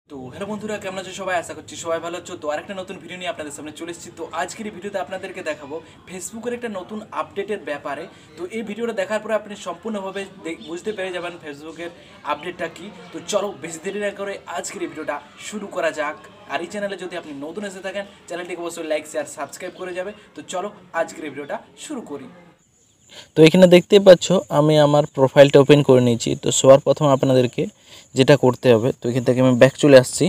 তো হ্যালো বন্ধুরা, কেমন আছো সবাই? আশা করছি সবাই ভালো আছো। তো আরেকটা নতুন ভিডিও নিয়ে আপনাদের সামনে চলে এসেছি। তো আজকের এই ভিডিওতে আপনাদেরকে দেখাবো ফেসবুকের একটা নতুন আপডেটের ব্যাপারে। তো এই ভিডিওটা দেখার পরে আপনি সম্পূর্ণভাবে বুঝতে পেরে যাবেন ফেসবুকের আপডেটটা কি। তো চলো বেশি দেরি না করে আজকের এই ভিডিওটা শুরু করা যাক। আর এই চ্যানেলে যদি আপনি নতুন এসে থাকেন, চ্যানেলটিকে অবশ্যই লাইক শেয়ার সাবস্ক্রাইব করে যাবে। তো চলো আজকের এই ভিডিওটা শুরু করি। তো এখানে দেখতেই পাচ্ছ আমি আমার প্রোফাইলটা ওপেন করে নিয়েছি। তো সবার প্রথম আপনাদেরকে যেটা করতে হবে, তো এখান থেকে আমি ব্যাক চলে আসছি।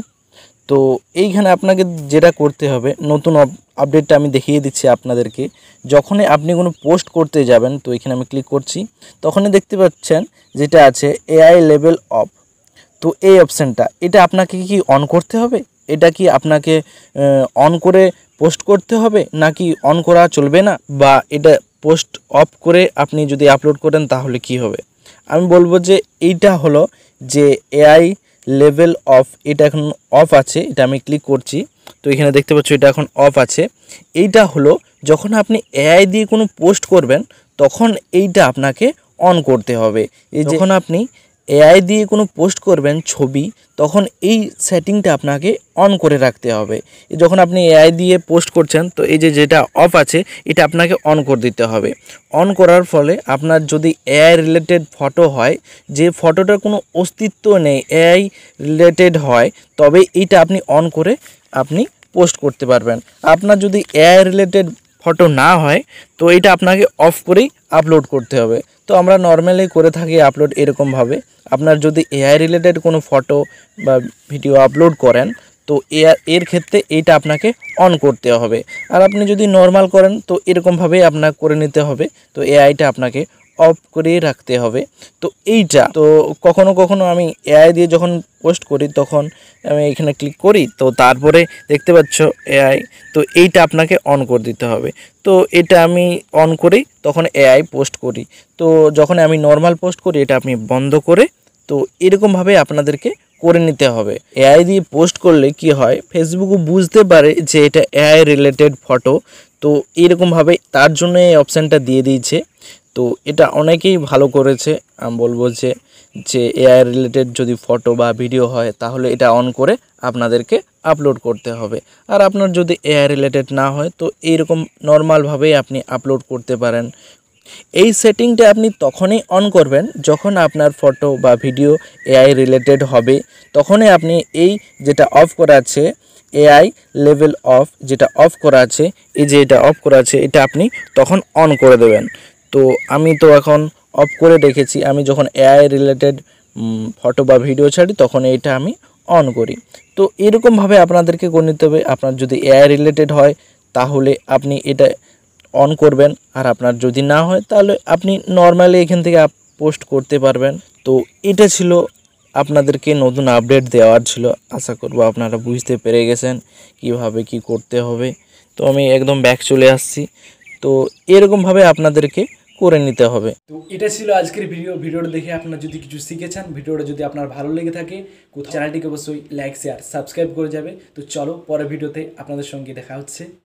তো এইখানে আপনাকে যেটা করতে হবে, নতুন আপডেটটা আমি দেখিয়ে দিচ্ছি আপনাদেরকে। যখনই আপনি কোনো পোস্ট করতে যাবেন, তো এখানে আমি ক্লিক করছি, তখনই দেখতে পাচ্ছেন যেটা আছে এআই লেভেল অফ। তো এই অপশানটা এটা আপনাকে কি অন করতে হবে? এটা কি আপনাকে অন করে পোস্ট করতে হবে, নাকি অন করা চলবে না, বা এটা পোস্ট অফ করে আপনি যদি আপলোড করেন তাহলে কি হবে? আমি বলবো যে এইটা হলো যে এআই লেভেল অফ, এটা এখন অফ আছে। এটা আমি ক্লিক করছি, তো এখানে দেখতে পাচ্ছ এটা এখন অফ আছে। এইটা হলো যখন আপনি এআই দিয়ে কোনো পোস্ট করবেন তখন এইটা আপনাকে অন করতে হবে। এই যখন আপনি এআই দিয়ে কোনো পোস্ট করবেন ছবি, তখন এই সেটিংটা আপনাকে অন করে রাখতে হবে। যখন আপনি এআই দিয়ে পোস্ট করছেন, তো এই যে যেটা অফ আছে এটা আপনাকে অন করে দিতে হবে। অন করার ফলে আপনার যদি এআই রিলেটেড ফটো হয়, যে ফটোটার কোনো অস্তিত্ব নেই, এআই রিলেটেড হয়, তবে এইটা আপনি অন করে আপনি পোস্ট করতে পারবেন। আপনার যদি এআই রিলেটেড ফটো না হয়, তো এটা আপনাকে অফ করেই আপলোড করতে হবে। তো আমরা নর্মালি করে থাকি আপলোড এরকমভাবে। আপনার যদি এআই রিলেটেড কোনো ফটো বা ভিডিও আপলোড করেন, তো এর ক্ষেত্রে এইটা আপনাকে অন করতে হবে। আর আপনি যদি নর্মাল করেন, তো এরকমভাবেই আপনাকে করে নিতে হবে। তো এআইটা আপনাকে অফ করেই রাখতে হবে। তো এইটা তো কখনো কখনো আমি এআই দিয়ে যখন পোস্ট করি, তখন আমি এখানে ক্লিক করি, তো তারপরে দেখতে পাচ্ছ এআই, তো এইটা আপনাকে অন করে দিতে হবে। তো এটা আমি অন করেই তখন এআই পোস্ট করি। তো যখন আমি নর্মাল পোস্ট করি, এটা আপনি বন্ধ করে, তো এরকমভাবে আপনাদেরকে করে নিতে হবে। এআই দিয়ে পোস্ট করলে কি হয়, ফেসবুকও বুঝতে পারে যে এটা এআই রিলেটেড ফটো। তো এরকমভাবে তার জন্য এই অপশানটা দিয়ে দিয়েছে। তো এটা অনেকেই ভালো করেছে। আমি বলবো যে এআই রিলেটেড যদি ফটো বা ভিডিও হয়, তাহলে এটা অন করে আপনাদেরকে আপলোড করতে হবে। আর আপনার যদি এআই রিলেটেড না হয়, তো এইরকম নর্মালভাবেই আপনি আপলোড করতে পারেন। এই সেটিংটা আপনি তখনই অন করবেন যখন আপনার ফটো বা ভিডিও এআই রিলেটেড হবে। তখনই আপনি এই যেটা অফ করা আছে, এআই লেভেল অফ, যেটা অফ করা আছে, এই যে এটা অফ করা আছে, এটা আপনি তখন অন করে দেবেন। তো আমি তো এখন অফ করে রেখেছি। আমি যখন এআই রিলেটেড ফটো বা ভিডিও ছাড়ি, তখন এইটা আমি অন করি। তো এরকমভাবে আপনাদেরকে করে নিতে হবে। আপনার যদি এআই রিলেটেড হয়, তাহলে আপনি এটা অন করবেন। আর আপনার যদি না হয়, তাহলে আপনি নর্মালি এখান থেকে পোস্ট করতে পারবেন। তো এটা ছিল আপনাদেরকে নতুন আপডেট দেওয়ার ছিল। আশা করব আপনারা বুঝতে পেরে গেছেন কিভাবে কি করতে হবে। তো আমি একদম ব্যাক চলে আসছি। তো এরকমভাবে আপনাদেরকে করে নিতে হবে। তো এটা ছিল আজকের ভিডিওটা দেখে আপনারা যদি কিছু শিখেছেন, ভিডিওটা যদি আপনার ভালো লেগে থাকে, চ্যানেলটিকে অবশ্যই লাইক শেয়ার সাবস্ক্রাইব করে যাবে। তো চলো পরের ভিডিওতে আপনাদের সঙ্গে দেখা হচ্ছে।